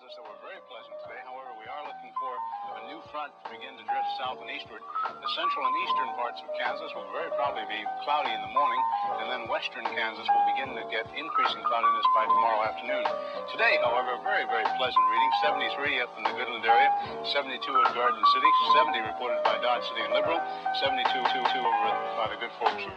Kansas that were very pleasant today. However, we are looking for a new front to begin to drift south and eastward. The central and eastern parts of Kansas will very probably be cloudy in the morning, and then western Kansas will begin to get increasing cloudiness by tomorrow afternoon. Today, however, very, very pleasant reading. 73 up in the Goodland area, 72 at Garden City, 70 reported by Dodge City and Liberal, 72 over by the good folks of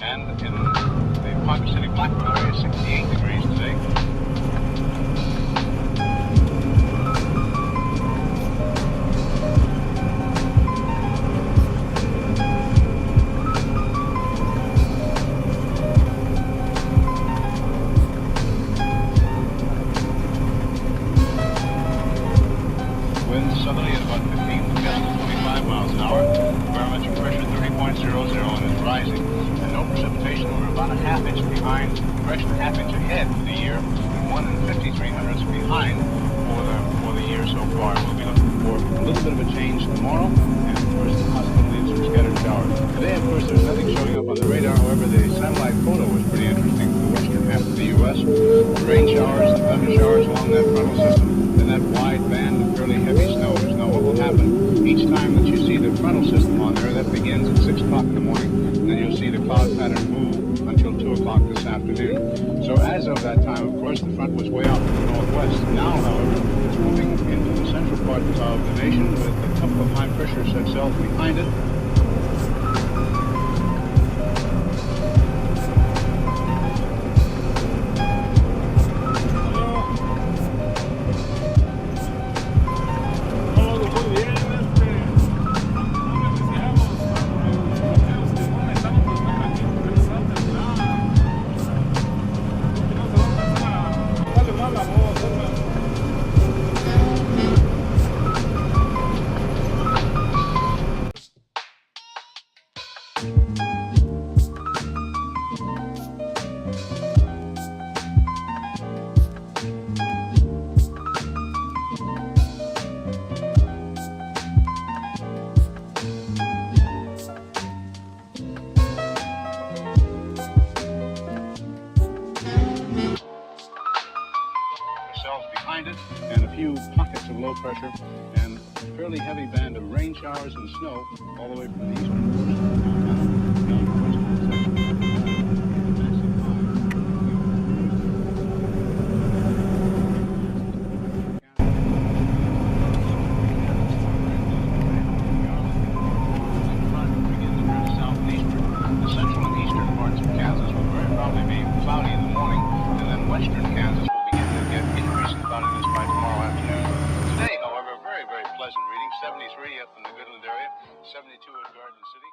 and in the Ponca City Blackwood area, 68 degrees today. Winds southerly at about 15 gusts to 25 miles an hour. Barometric pressure 30.00 and is rising. And no precipitation. We're about a half inch behind. Direction a half inch ahead for the year, and 1 53/100ths behind for the year so far. We'll be looking for a little bit of a change tomorrow, and of course the possibility of some scattered showers. Today, of course, there's nothing showing up on the radar. However, the satellite photo was pretty interesting for the western half of the U.S. Rain showers and thunder showers along that frontal system, and that wide band of fairly heavy snow. Now, what will happen each time that you see the frontal system on there? That begins at 6 o'clock in the morning, and then you'll see the cloud pattern move until 2 o'clock this afternoon. So as of that time, of course, the front was way off to the northwest. Now, however, it's moving into the central part of the nation with a couple of high pressure cells behind it. Behind it, and a few pockets of low pressure, and a fairly heavy band of rain showers and snow all the way from the eastern portion down to the western section. The central and eastern parts of Kansas will very probably be cloudy in the morning, and then western Kansas will begin to get increasing cloudiness by tomorrow afternoon. Today, however, very, very pleasant reading. 73 up in the Goodland area, 72 at Garden City.